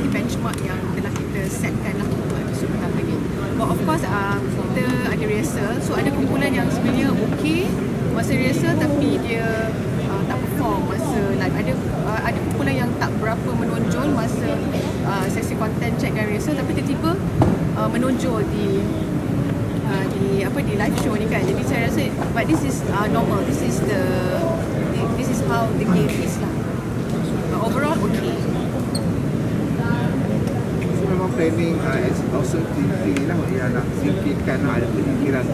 melewati benchmark yang telah kita setkan lah untuk episod pertama ni. But of course kita ada rehearsal, so ada kumpulan yang sebenarnya okey masa rehearsal tapi dia tak perform masa live. Ada kumpulan yang tak berapa menonjol masa sesi content check dan rehearsal, tapi tiba-tiba menonjol di live show ni kan. Jadi saya rasa but this is normal, this is how the game is lah. Overall okay. So memang planning as also TV lah yang nak singkirkan ada pemikiran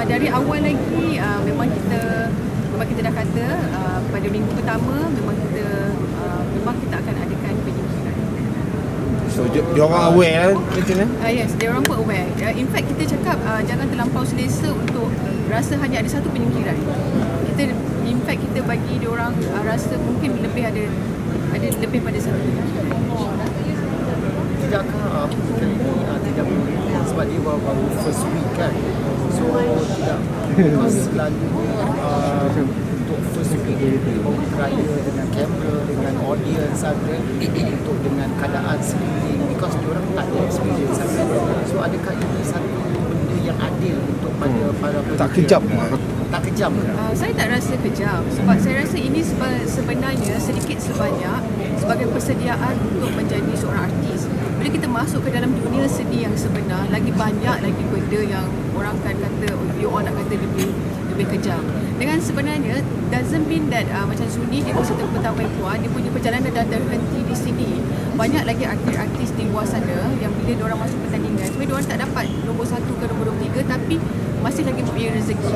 dari awal lagi memang kita dah kata pada minggu pertama memang kita akan adakan penyingkiran. So dia orang aware lah macam ni. Yes, dia orang pun aware. In fact kita cakap jangan terlampau selesa untuk rasa hanya ada satu penyingkiran. Kita bagi dia orang rasa mungkin ada lebih pada satu penyingkiran. Tidakkah tidak mungkin sebab dia baru first week kan, so tidak because selalunya untuk first week dia baru beraya dengan kamera, dengan audience ada, untuk dengan keadaan sekeliling because diorang tak ada experience ada. So adakah ini satu benda yang adil untuk pada para tak kejam saya tak rasa kejam sebab saya rasa ini sebenarnya sedikit sebanyak sebagai persediaan untuk menjadi seorang artis. Bila kita masuk ke dalam dunia seni yang sebenar, lagi banyak lagi benda yang orang akan kata, nak kata lebih kejam. Dengan sebenarnya, doesn't mean that macam Zuni, dia peserta pertama yang keluar, dia punya perjalanan dah terhenti di sini. Banyak lagi artis-artis di luar sana yang bila diorang masuk pertandingan, sebenarnya diorang tak dapat nombor 1 ke nombor 3, tapi masih lagi mempunyai rezeki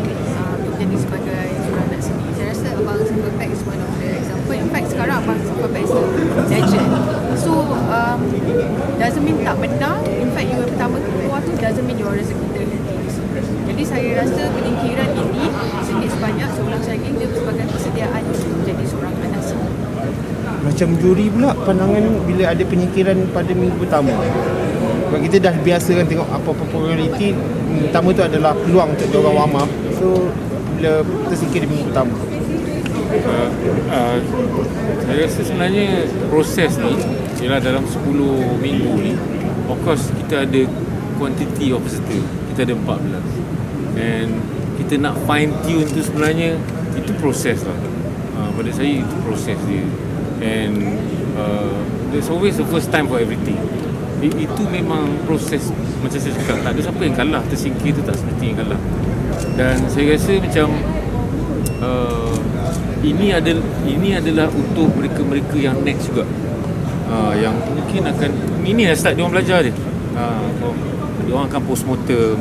untuk jadi sebagai seorang anak seni. Saya rasa Abang Superpack is one of the example. In fact, sekarang Abang Superpack is a legend. So, doesn't mean tak benar. In fact, you pertama keluar tu doesn't mean your rezeki terhenti di sini. Jadi saya rasa penyingkiran ini sedikit sebanyak, seulang lagi dia sebagai persediaan untuk menjadi seorang anak seni. Macam juri pula pandangan bila ada penyingkiran pada minggu pertama. Sebab kita dah biasa kan tengok apa-apa populariti pertama tu adalah peluang untuk dia orang warm up. So bila tersingkir di minggu pertama, saya rasa sebenarnya proses ni ialah dalam 10 minggu ni, of course kita ada quantity of peserta, kita ada 14 and kita nak fine tune tu sebenarnya itu proses lah. Pada saya itu proses dia, and there's always the first time for everything. Itu memang proses. Macam saya cakap, tak ada siapa yang kalah, tersingkir tu tak seperti yang kalah. Dan saya rasa macam ini adalah untuk mereka-mereka yang next juga, yang mungkin akan, ini dah start diorang belajar je. Diorang akan postmortem,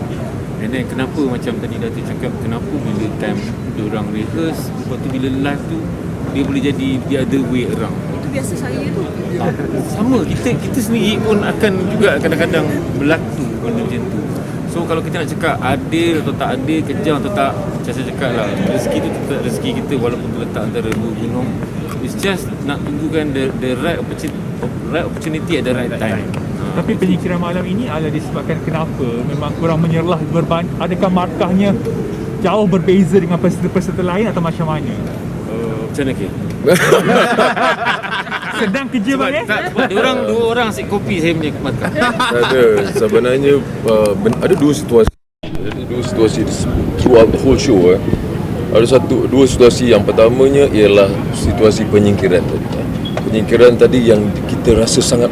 and then kenapa macam tadi Datuk cakap, kenapa bila time diorang rehearse, lepas tu bila live tu dia boleh jadi the other way around. Itu biasa saya tu. Sama, kita sendiri pun akan juga kadang-kadang berlaku benda macam tu. So kalau kita nak cakap adil atau tak adil, kejam atau tak, macam saya cakap lah, rezeki tu tetap rezeki kita walaupun terletak antara dua gunung. It's just nak tunggukan the right opportunity at the right time. Tapi penyingkiran malam ini adalah disebabkan kenapa? Memang kurang menyerlah adakah markahnya jauh berbeza dengan peserta-peserta lain atau macam mana? Macam mana ke? Sedang kerja bang Sebab dua orang asyik kopi saya punya markah. Ada, sebenarnya ada dua situasi throughout the whole show. Ada dua situasi. Yang pertamanya ialah situasi penyingkiran tadi yang kita rasa sangat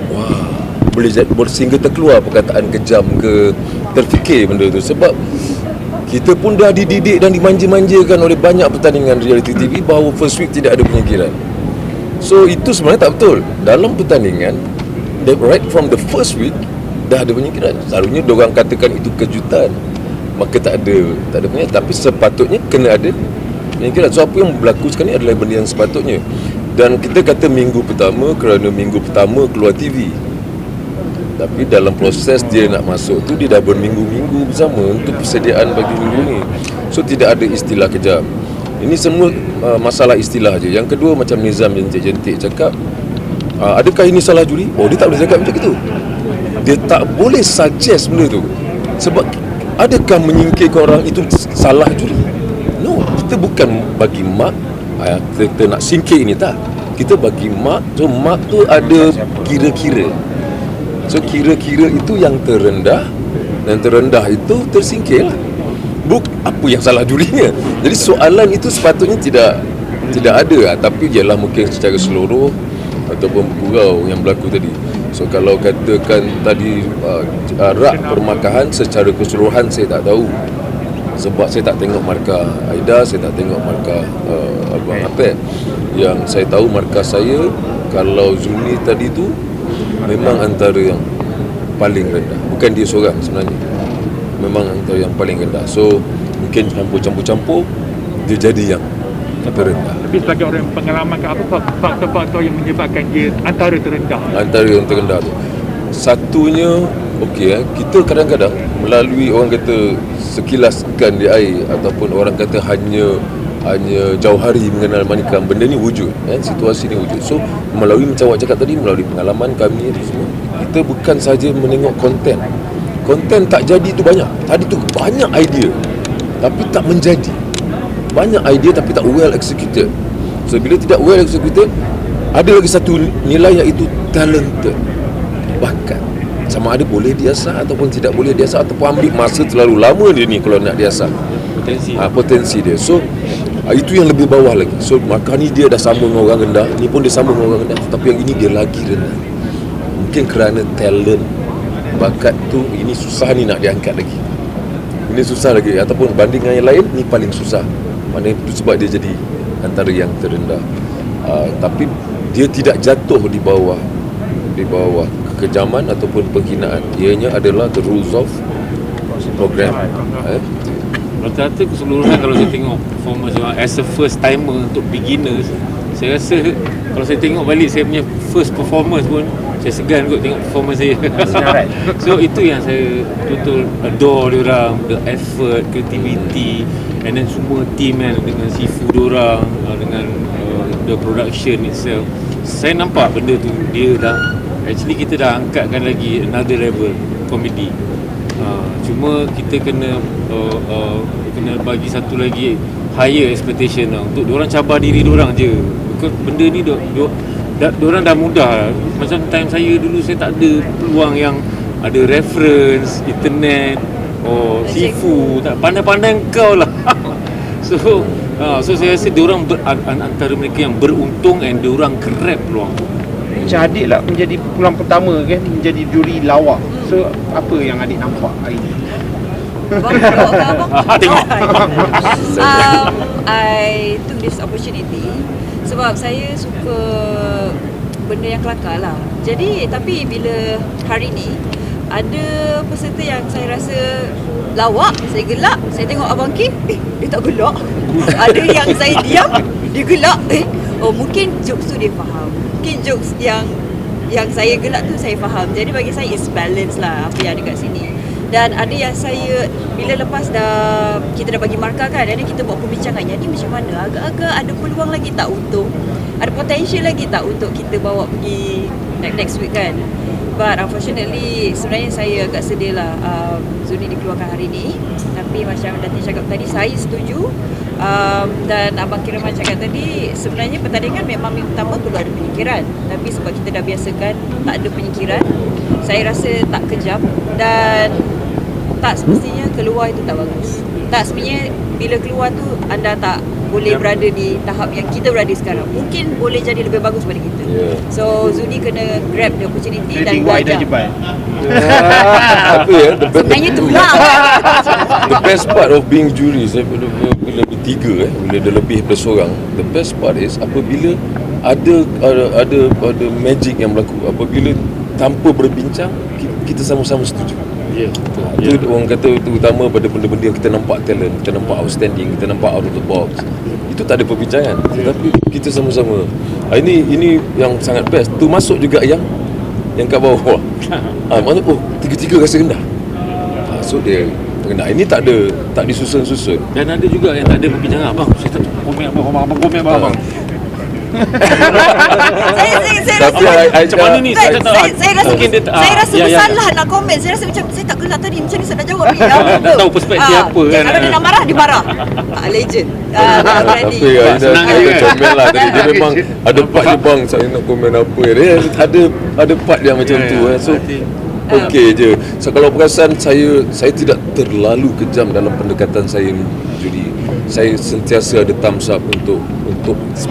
boleh sehingga terkeluar perkataan kejam ke terfikir benda tu, sebab kita pun dah dididik dan dimanja-manjakan oleh banyak pertandingan reality TV bahawa first week tidak ada penyingkiran. So itu sebenarnya tak betul. Dalam pertandingan, right from the first week dah ada penyingkiran. Selalunya diorang katakan itu kejutan, maka tak ada penyingkiran. Tapi sepatutnya kena ada penyingkiran. So apa yang berlaku sekarang ni adalah benda yang sepatutnya. Dan kita kata minggu pertama kerana minggu pertama keluar TV, tapi dalam proses dia nak masuk tu dia dah berminggu-minggu bersama untuk persediaan bagi minggu ni. So tidak ada istilah kejam. Ini semua masalah istilah je. Yang kedua, macam Nizam jentik-jentik cakap, adakah ini salah juri? Dia tak boleh cakap macam itu. Dia tak boleh suggest benda tu. Sebab adakah menyingkirkan orang itu salah juri? No, kita bukan bagi mark kita nak singkir ini, tak. kita bagi mark. So mark tu ada kira-kira. So kira-kira itu yang terendah, dan terendah itu tersingkir lah. Apa yang salah jurinya. Jadi soalan itu sepatutnya tidak ada, tapi ialah mungkin secara seluruh ataupun gurau yang berlaku tadi. So kalau katakan tadi rak permarkahan secara keseluruhan saya tak tahu, sebab saya tak tengok markah Aida, saya tak tengok markah Abang Apek. Yang saya tahu markah saya, kalau Zuni tadi tu memang antara yang paling rendah. Bukan dia seorang sebenarnya, memang antara yang paling rendah. So mungkin campur-campur dia jadi yang terendah. Tapi sebagai orang yang pengalaman, apa faktor-faktor yang menyebabkan dia antara terendah? Antara yang terendah tu, satunya kita kadang-kadang melalui orang kata sekilas ikan di air, ataupun orang kata hanya jauh hari mengenal manikam, benda ni wujud, situasi ni wujud. So melalui macam awak cakap tadi, melalui pengalaman kami itu semua, kita bukan saja menengok konten tak jadi tu banyak. Tadi tu banyak idea tapi tak menjadi, banyak idea tapi tak well executed. So bila tidak well executed, ada lagi satu nilai, iaitu talented, bakat. Sama ada boleh diasah ataupun tidak boleh diasah, ataupun ambil masa terlalu lama dia ni kalau nak diasah potensi dia. So itu yang lebih bawah lagi. So maka ni dia dah sama dengan orang rendah, ni pun dia sama dengan orang rendah, tapi yang ini dia lagi rendah. Mungkin kerana talent, bakat tu ini susah ni nak diangkat lagi. Ini susah lagi, ataupun banding dengan yang lain ni paling susah. Maknanya itu sebab dia jadi antara yang terendah. Tapi dia tidak jatuh di bawah kekejaman ataupun penghinaan. Ianya adalah the rules of program. Rata-rata keseluruhan kalau saya tengok performance as a first timer untuk beginners, saya rasa kalau saya tengok balik saya punya first performance pun, saya segan kot tengok performance saya. So itu yang saya betul adore diorang, the effort, creativity, and then semua team kan, dengan Sifu diorang, dengan the production itself. Saya nampak benda tu dia dah actually kita dah angkatkan lagi another level komedi. Cuma kita kena bagi satu lagi higher expectation lah, untuk diorang cabar diri diorang je. Benda ni diorang dah mudah. Macam time saya dulu, saya tak ada peluang yang ada reference internet, Sifu tak pandai-pandai kau lah. So saya rasa diorang antara mereka yang beruntung, and diorang grab peluang. Macam Adik lah menjadi pulang pertama kan, menjadi juri lawak. So apa yang Adik nampak hari ni? Tengok. I took this opportunity sebab saya suka benda yang kelakar lah. Jadi tapi bila hari ni ada peserta yang saya rasa lawak, saya gelak. Saya tengok Abang Kim, dia tak gelak. Ada yang saya diam, dia gelak. Mungkin jokes tu dia faham. Mungkin jokes yang saya gelak tu saya faham. Jadi bagi saya it's balance lah apa yang ada kat sini. Dan ada yang saya, bila lepas kita dah bagi markah kan, dan kita buat perbincangan, yang ni macam mana, agak-agak ada peluang lagi tak untuk, ada potential lagi tak untuk kita bawa pergi next week kan. But unfortunately sebenarnya saya agak sedih lah Zuni dikeluarkan hari ni. Tapi macam Datin cakap tadi, saya setuju. Dan Abang Kiraman cakap tadi, sebenarnya pertandingan memang minggu pertama perlu ada penyingkiran, tapi sebab kita dah biasakan tak ada penyingkiran, saya rasa tak kejam. Dan tak semestinya keluar itu tak bagus. Tak semestinya bila keluar tu anda tak boleh berada di tahap yang kita berada sekarang. Mungkin boleh jadi lebih bagus pada kita. So Zuni kena grab the opportunity dan belajar. Apa ya? Sebenarnya tu lah. The best part of being jury, saya bila bertiga, bila ada lebih daripada seorang, the best part is apabila ada magic yang berlaku. Apabila tanpa berbincang kita sama-sama setuju. Itu orang kata itu utama pada benda-benda yang kita nampak talent, kita nampak outstanding, kita nampak out of the box. Itu tak ada perbincangan, tetapi kita sama-sama. Ini yang sangat best. Tu masuk juga yang kat bawah. Maksudnya tiga-tiga rasa rendah. So dia rendah. Ini tak disusun-susun. Dan ada juga yang tak ada perbincangan. Abang, saya tak komen abang. Tapi Macam mana ni? Saya tak tahu. rasa Mungkin dia tak- saya rasa ya, ya. bersalah nak komen. Saya rasa macam saya tak gelak tadi, macam ni saya nak jawab ni. Tak tahu perspektif apa kan. Kalau dia nak marah, dia marah. Legend. Tak berani. Tapi Aida senang je kan? comel lah tadi. Dia memang ada part je bang, saya nak komen apa. Dia ada part yang macam tu. So okey je. So kalau perasan saya tidak terlalu kejam dalam pendekatan saya ni. Jadi saya sentiasa ada thumbs up untuk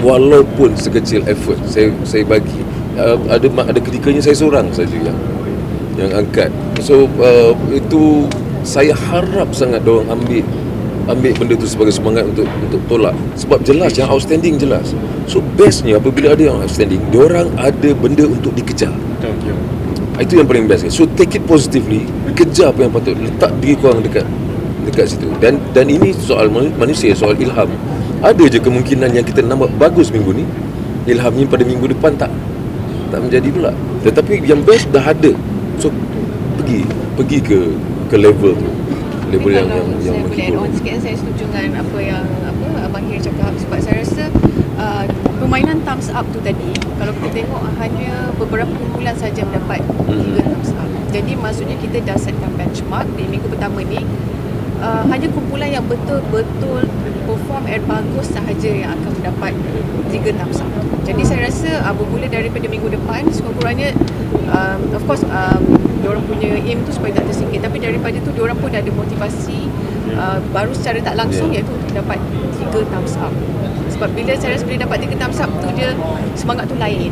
walaupun sekecil effort saya bagi. Ada ketikanya saya seorang saja yang angkat. So itu saya harap sangat diorang ambil benda tu sebagai semangat untuk tolak, sebab jelas yang outstanding jelas. So bestnya apabila ada yang outstanding, diorang ada benda untuk dikejar. Itu yang paling best. So take it positively, kejar apa yang patut, letak diri korang dekat situ. Dan ini soal manusia, soal ilham. Ada je kemungkinan yang kita nampak bagus minggu ni, ilhamnya pada minggu depan tak menjadi pula. Tetapi yang best dah ada. So pergi ke level tu. Level yang saya boleh add menghibur. on sikit, saya setuju dengan apa yang Abang Hir cakap, sebab saya rasa permainan thumbs up tu tadi, kalau kita tengok hanya beberapa kumpulan saja mendapat 3 thumbs up. Jadi maksudnya kita dah setkan benchmark di minggu pertama ni, hanya kumpulan yang betul-betul perform bagus sahaja yang akan mendapat 3 thumbs up. Jadi saya rasa bermula daripada minggu depan, sekurang-kurangnya of course diorang punya aim tu supaya tak tersingkir, tapi daripada tu diorang pun ada motivasi baru secara tak langsung, iaitu untuk dapat 3 thumbs up. Sebab bila saya rasa bila dapat 3 thumbs up tu, dia semangat tu lain.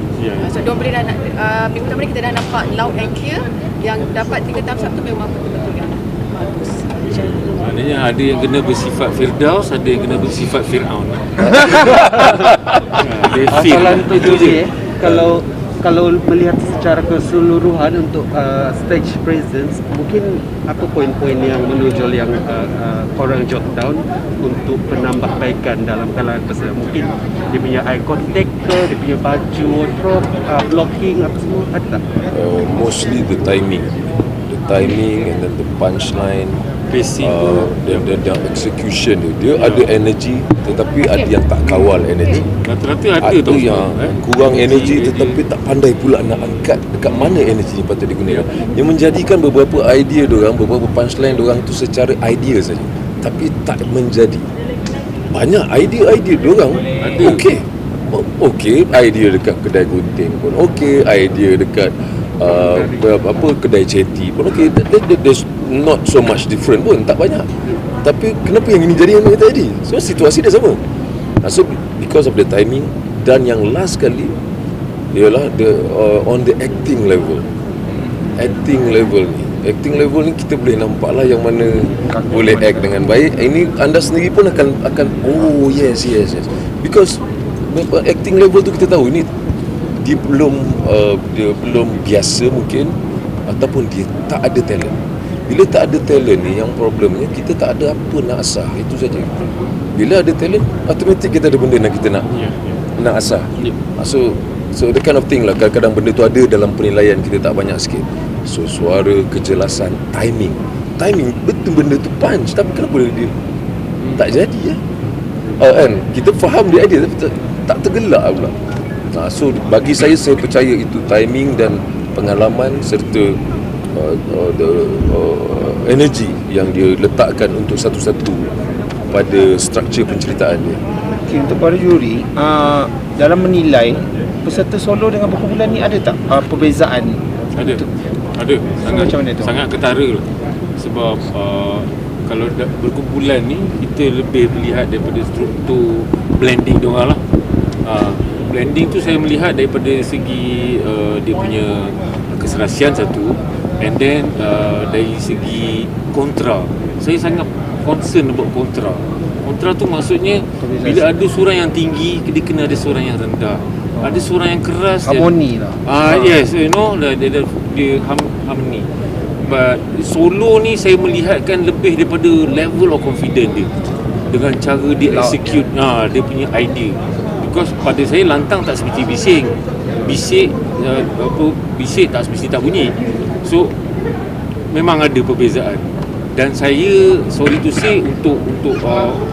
So diorang boleh minggu pertama ni kita dah nampak loud and clear yang dapat 3 thumbs up tu memang betul-betul yang bagus. Maknanya ada yang kena bersifat Firdaus, ada yang kena bersifat Fir'aun. Soalan tu je, kalau melihat secara keseluruhan untuk stage presence, mungkin apa poin-poin yang menonjol yang korang jot down untuk penambahbaikan dalam kalangan peserta? Mungkin dia punya eye contact ke, dia punya baju, wardrobe, blocking apa semua, ada tak? Mostly the timing and then the punchline, Pacing dan execution dia ada energy, tetapi ada yang tak kawal energy. Rata-rata ada Ada tau yang kurang energy tetapi tak pandai pula nak angkat dekat mana energy yang patut digunakan, yang menjadikan beberapa idea diorang, beberapa punchline diorang tu secara idea saja, tapi tak menjadi. Banyak idea diorang okey, idea dekat kedai gunting pun okey, idea dekat kedai ceti pun okey. There's not so much different pun, tak banyak. Tapi kenapa yang ini jadi, yang ini tadi? So situasi dia sama. So because of the timing, dan yang last kali ialah on the acting level ni kita boleh nampak lah yang mana boleh act dengan baik. Ini anda sendiri pun akan oh yes, because acting level tu kita tahu ini dia belum biasa mungkin, ataupun dia tak ada talent. Bila tak ada talent ni, yang problemnya kita tak ada apa nak asah, itu saja. Bila ada talent, automatik kita ada benda yang kita nak asah. So the kind of thing lah, kadang-kadang benda tu ada dalam penilaian kita tak banyak sikit. So suara, kejelasan, timing betul benda tu punch, tapi kenapa dia tak jadi kan? Kita faham dia idea tapi tak tergelak pula. So bagi saya percaya itu timing dan pengalaman serta energy yang dia letakkan untuk satu-satu pada struktur penceritaan dia. Okay, untuk para juri, dalam menilai peserta solo dengan berkumpulan ni ada tak perbezaan? Ada sangat, macam mana tu? sangat ketara lah. Sebab kalau berkumpulan ni kita lebih melihat daripada struktur blending diorang lah. Blending tu saya melihat daripada segi dia punya keserasian satu, and then dari segi kontra, saya sangat concern about kontra tu maksudnya bila ada suara yang tinggi dia kena ada suara yang rendah, ada suara yang keras, harmoni lah. Yes, you know, dia harmony. But solo ni saya melihatkan lebih daripada level of confidence dia dengan cara dia execute dia punya idea. Because pada saya lantang tak seperti bising tak seperti tak bunyi. So memang ada perbezaan, dan saya sorry to say untuk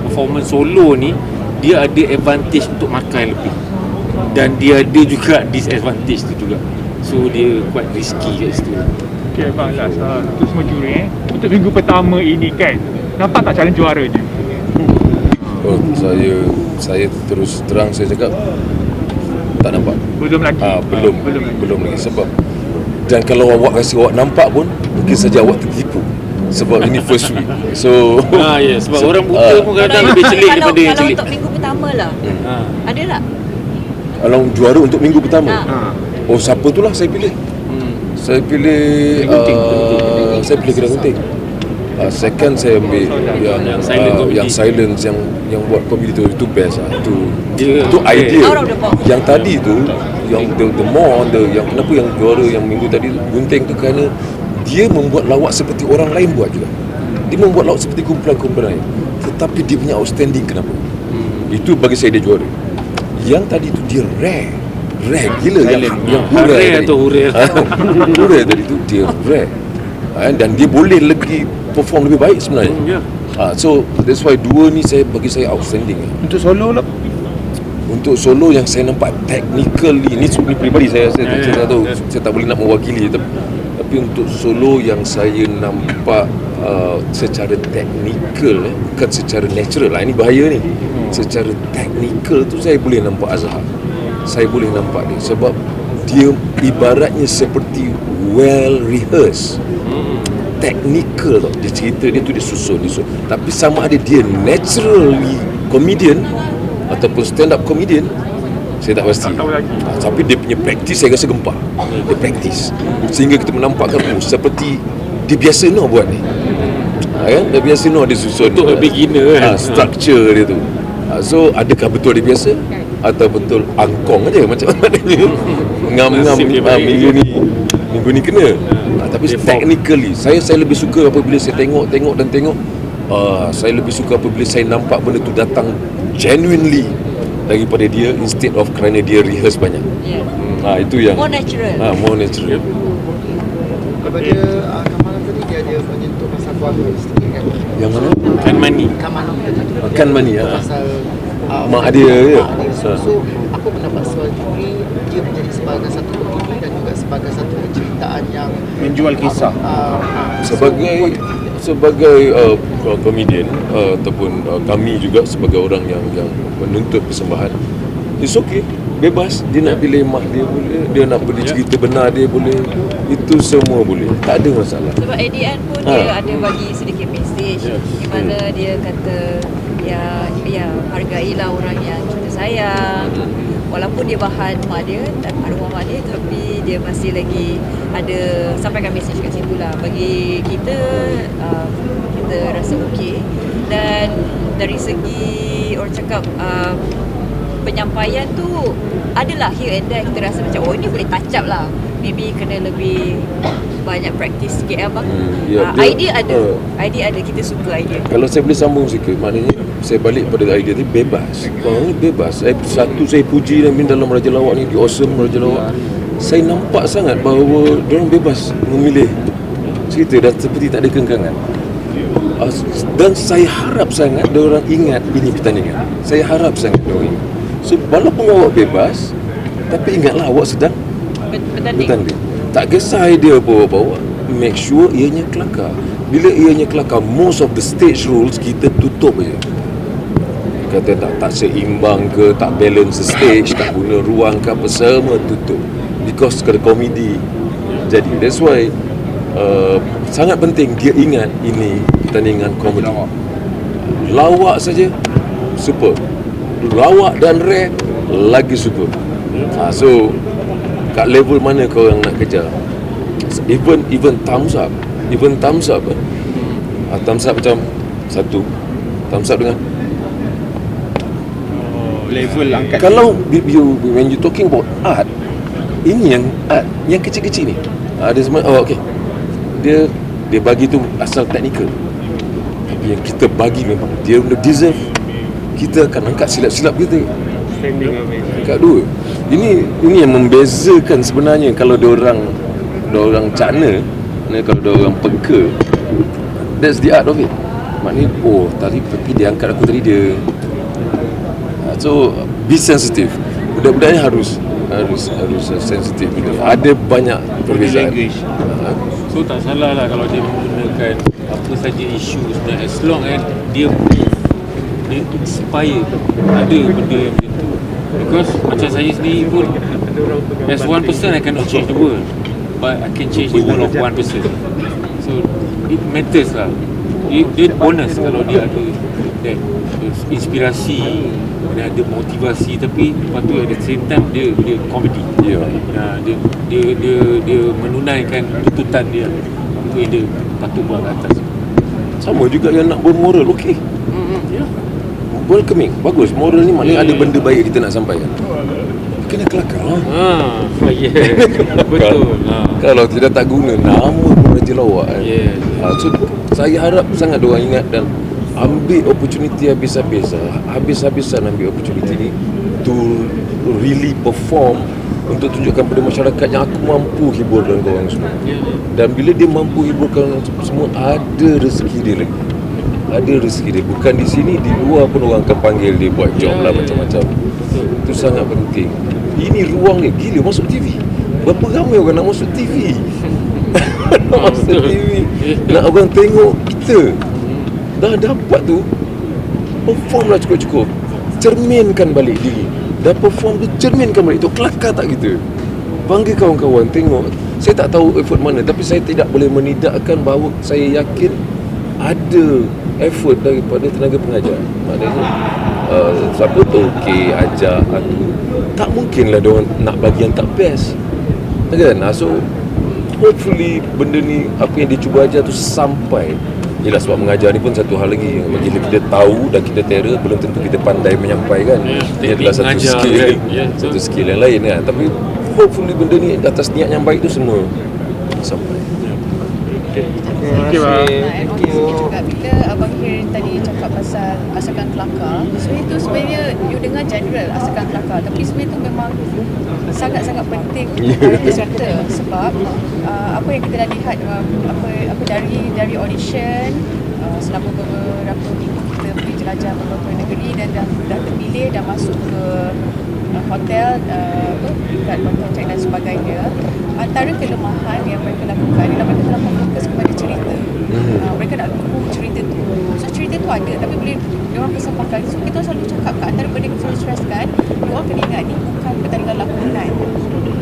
performance solo ni dia ada advantage untuk makan lebih. Dan dia ada juga disadvantage tu juga. So dia quite risky kat situ. Okay Abang, last untuk semua juri untuk minggu pertama ini kan, nampak tak calon juara je? Oh, saya terus terang saya cakap tak nampak. Belum lagi. Belum lagi sebab, dan kalau awak rasa awak nampak pun mungkin saja awak tertipu sebab ini first week. So Sebab orang buta pun kadang lebih celik daripada yang Kalau celik. untuk minggu pertama lah, ada tak? Kalau juara untuk minggu pertama, Ha. oh siapa tu lah saya pilih. Saya pilih saya pilih Kedai Gunting. Second saya ambil yang silent comedy. yang buat komedi tu, itu best lah. Dia- Itu idea. Out of the box. Yang tadi tu, yang the more on the, yang kenapa yang juara yang minggu tadi Gunting tu, kerana dia membuat lawak seperti orang lain buat juga. Dia membuat lawak seperti kumpulan-kumpulan lain, tetapi dia punya outstanding. Kenapa? Itu bagi saya dia juara. Yang tadi tu dia rare gila. Yang Hare tadi. atau Hurel. Hurel tadi tu dia rare. Dan dia boleh lagi perform lebih baik sebenarnya. So that's why dua ni bagi saya outstanding. Untuk solo lah. Untuk solo yang saya nampak technically ni peribadi saya tak tahu, saya tak boleh nak mewakili, tapi untuk solo yang saya nampak secara teknikal, bukan secara natural lah, ini bahaya ni. Secara teknikal tu saya boleh nampak Azhar. Saya boleh nampak dia sebab dia ibaratnya seperti well rehearsed. Technical tau. Dia cerita dia tu dia susun. Tapi sama ada dia naturally comedian ataupun stand up comedian, saya tak pasti. Tapi dia punya praktis saya rasa gempar. Dia praktis sehingga kita menampakkan seperti dia biasa nak buat ni. Kan? Dia biasa nak dia susun Untuk beginner kan. structure dia tu. So adakah betul dia biasa atau betul angkong aja macam mana dia ngam-ngam Nasib dia baik. minggu ni kena. Tapi technically saya lebih suka apabila saya tengok. Saya lebih suka apabila saya nampak benda tu datang genuinely daripada dia, instead of kerana dia rehearse banyak. Itu yang More natural. more natural. Kepada Kamalan tadi dia ada menyentuh pasal keluarga isteri kan. Yang mana? Kan money. Kamalan tadi Kan money, pasal mak dia. So apa pendapat sebagai juri, dia menjadi sebagai satu opini dan juga sebagai satu penceritaan yang Menjual kisah. sebagai komedian ataupun kami juga sebagai orang yang menuntut persembahan, it's okay, bebas. Dia nak pilih mak dia boleh, dia nak boleh cerita benar dia boleh, itu semua boleh, tak ada masalah. Sebab at the end pun dia ada bagi sedikit message di mana dia kata ya hargailah orang yang kita sayang, walaupun dia bahan mak dia, arwah mak dia, tapi dia masih lagi ada sampaikan message kat situ lah. Bagi kita kita rasa okey. Dan dari segi orang cakap penyampaian tu adalah here and there kita rasa macam ini boleh touch up lah, maybe kena lebih banyak practice sikit abang. Idea ada, kita suka idea. Kalau saya boleh sambung sikit, maknanya saya balik pada idea ni, bebas. Orang ni bebas. Saya puji Namin dalam Raja Lawak ni, di Awesome Raja Lawak. Saya nampak sangat bahawa diorang bebas memilih cerita dan seperti tak ada kengkangan. Dan saya harap sangat diorang ingat ini pertandingan. Saya harap sangat diorang ingat. So, walaupun awak bebas, tapi ingatlah awak sedang bertanding. Tak kisah idea bawa-bawa, make sure ianya kelakar. Bila ianya kelakar, most of the stage rules kita tutup je. Kata tak seimbang ke, tak balance the stage, tak guna ruang ke apa, semua tutup. Because kena komedi. Jadi that's why sangat penting dia ingat ini pertandingan komedi. Lawak saja super, lawak dan rare lagi super. So kat level mana kau yang nak kejar? Even thumbs up thumbs up macam satu, thumbs up dengan Level angkat. kalau when you talking about art, ini yang art yang kecil-kecil ni, ada semua okay, dia bagi tu asal teknikal, tapi yang kita bagi memang dia deserve, kita akan angkat silap-silap kita. Angkat dua. Ini yang membezakan sebenarnya. Kalau dia orang cakna, kalau dia orang peka, that's the art of it. Maknanya tapi dia angkat aku tadi dia. So be sensitive. budak-budak ni harus sensitif. Ada banyak perbezaan. So tak salah lah kalau dia menggunakan apa saja isu sebenarnya, as long as dia inspire ada benda yang macam tu. Because macam saya sendiri pun, as one person I cannot change the world, but I can change the world of one person. So it matters lah. Dia bonus kalau dia ada that inspirasi dan ada motivasi, tapi lepas tu at the same time dia comedy. Dia menunaikan tuntutan dia, apa yang dia patut buat ke atas. Sama juga yang nak bermoral, okey. Welcoming, bagus. Moral ni maknanya ada benda baik kita nak sampaikan. Kena kelakar lah. Betul. Kalau tidak tak guna nama pun Raja Lawak kan. So saya harap sangat diorang ingat dan ambil opportunity habis-habisan ambil opportunity ni to really perform, untuk tunjukkan pada masyarakat yang aku mampu hiburkan korang semua. Dan bila dia mampu hiburkan semua, ada rezeki dia lagi. Ada rezeki dia. Bukan di sini, di luar pun orang akan panggil dia buat job lah macam-macam. Itu sangat penting. Ini ruang ni, gila masuk TV. Berapa ramai orang nak masuk TV? Nak masuk TV. Nak orang tengok kita. Dah dapat tu, perform lah cukup-cukup. Cerminkan balik diri. Dah perform tu, cerminkan balik tu. Kelakar tak kita? Panggil kawan-kawan, tengok. Saya tak tahu effort mana, tapi saya tidak boleh menidakkan bahawa saya yakin ada effort daripada tenaga pengajar. Maknanya siapa tu ajar aku, tak mungkinlah diorang nak bagi yang tak best kan. So hopefully benda ni, apa yang dia cuba ajar tu sampai. Yelah, sebab mengajar ni pun satu hal lagi. Bila kita tahu dan kita terror, belum tentu kita pandai menyampaikan. Ini adalah satu skill kan? Satu skill yang lain kan. Tapi hopefully benda ni atas niat yang baik tu semua sampai. Thank you. Juga bila Abang Khairi tadi cakap pasal asalkan kelakar, sebenarnya you dengar general asalkan kelakar, tapi sebenarnya tu memang sangat-sangat penting untuk para peserta. Sebab apa yang kita dah lihat, apa dari audition, selama beberapa minggu kita pergi jelajah beberapa negeri dan dah terpilih, dah masuk ke hotel, dekat hotel check dan sebagainya. Antara kelemahan yang mereka lakukan ialah mereka terlalu fokus kepada cerita. Mereka nak tunggu cerita tu. So cerita tu ada, tapi bila diorang persembahkan, so kita selalu cakap kat antara benda yang kita selalu stresskan, diorang kena ingat ni bukan pertandingan lakonan,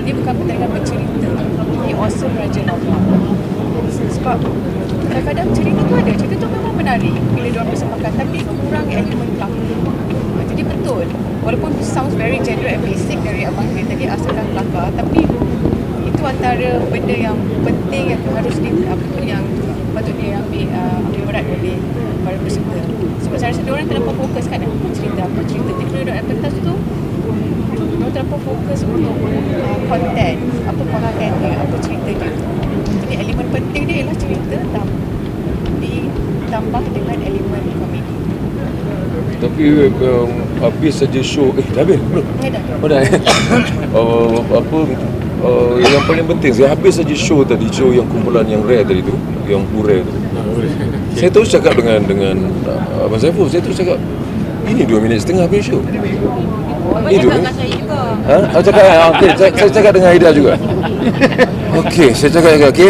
dia bukan pertandingan bercerita. Ini awesome Raja Lawak. Sebab kadang-kadang cerita tu memang menarik bila diorang persembahkan, tapi kurang elemen pelakon. Jadi betul, walaupun sounds very general and basic dari Abang Khairi tadi, asalkan kelakar, tapi itu antara benda yang penting yang harus yang patut dia ambil berat oleh para peserta. Sebab saya rasa diorang terlalu fokus kan apa cerita. Jadi bila diorang pentas tu, diorang terlalu fokus untuk konten, apa content dia, apa cerita dia. Jadi elemen penting dia ialah cerita ditambah dengan elemen komedi. Tapi habis saja show, dah habis belum? Dah. Yang paling penting, saya habis saja show tadi, show yang kumpulan yang rare tadi tu, yang Pure tu. Saya terus cakap dengan Abang Saiful, saya terus cakap, ini 2 minit setengah punya show. Abang cakap dengan saya juga. Awak cakap, okey, saya cakap dengan Aida juga. Okey, saya cakap, okey.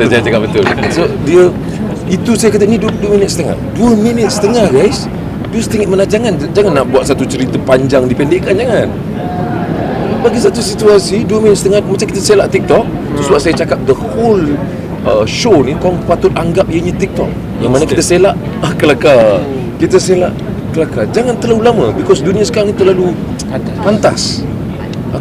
Saya cakap betul. So dia, itu saya kata ni 2 minit setengah. 2 minit setengah guys. 2 setengah mana, jangan nak buat satu cerita panjang dipendekkan, jangan. Bagi satu situasi 2 minit setengah, macam kita selak TikTok. Sebab saya cakap the whole show ni kau patut anggap ianya TikTok. Yang mana kita selak kelakar. Kita selak kelakar. Jangan terlalu lama, because dunia sekarang ni terlalu pantas.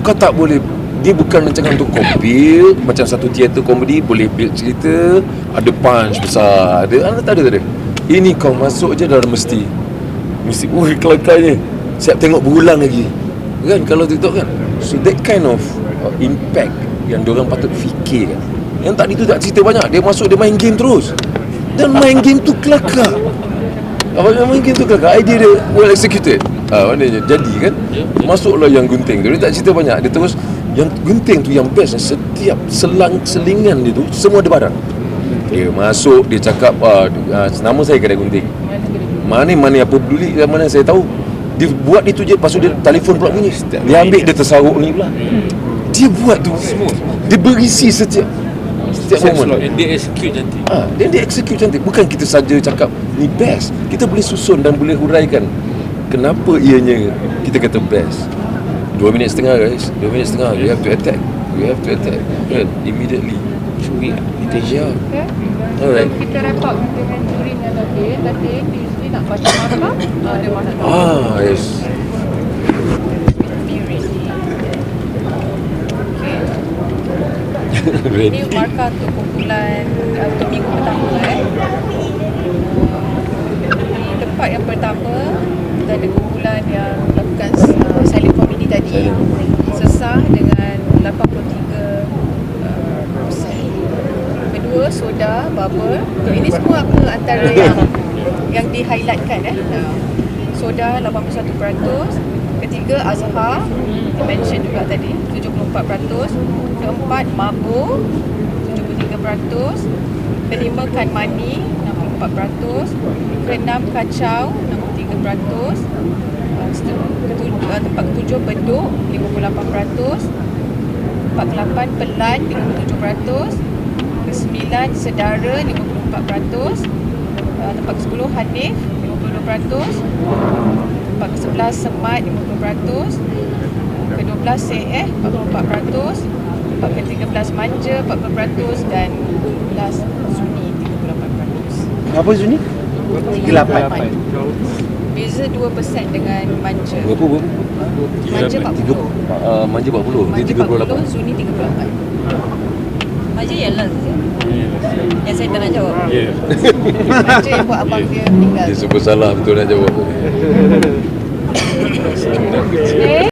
Kau tak boleh, dia bukan rancangan untuk kau build macam satu teater komedi, boleh build cerita, ada punch besar, tak ada. Ini kau masuk je dalam mesti kelakarnya siap tengok berulang lagi kan, kalau TikTok kan. So that kind of impact yang diorang patut fikirkan. Yang tadi tu tak cerita banyak, dia masuk, dia main game terus, dan main game tu kelakar. Apabila main game tu kelakar, idea dia well executed. Maknanya jadi kan. Masuklah yang gunting tu, dia tak cerita banyak, dia terus yang gunting tu yang best. Setiap selingan dia tu semua ada barang. Dia masuk, dia cakap nama saya kedai gunting, mana apa peduli, mana saya tahu. Dia buat itu je, lepas tu dia telefon pula bunyi. Dia ambil, dia tersaruk ni pula. Dia buat tu Smooth. dia berisi setiap momen. And dia execute cantik. Dan dia execute cantik. Bukan kita saja cakap ni best. Kita boleh susun dan boleh huraikan kenapa ianya kita kata best. 2 minit setengah guys. 2 minit setengah. You have to attack. Kan? Immediately. Curi. Ya. Okay. Alright. Kita wrap up dengan juri dan Tati usually nak baca markah. Ada markah. Yes. Ini markah untuk kumpulan untuk minggu pertama di tempat yang pertama kita ada kumpulan yang melakukan silent comedy tadi sesah dengan 83%. Kedua soda bubble. Ini semua apa antara yang di-highlightkan soda 81%. Ketiga Azhar, mention juga tadi 74%. Keempat mabuk 73%. Kelima kan mani 64%. Keenam kacau 63%. Tempat ketujuh beduk 58%. Tempat ke-8 pelan 57%. Ke-9 sedara 54%. Tempat ke-10 Hanif 52%. Tempat ke-11 Semat 50%. Ke-12 CF 44%. Tempat ke-13 Manja 40% dan 14 Sunni 38%. Apa Zuni? 38. Beza 2% dengan Manja. Berapa? Manja 40. Manja 40. Dia Manja 38. 40, Sunni 38. Manja yang last je. Yang saya tak nak jawab. Yeah. Manja yang buat abang dia meninggal. Dia super salah betul nak jawab. Okay.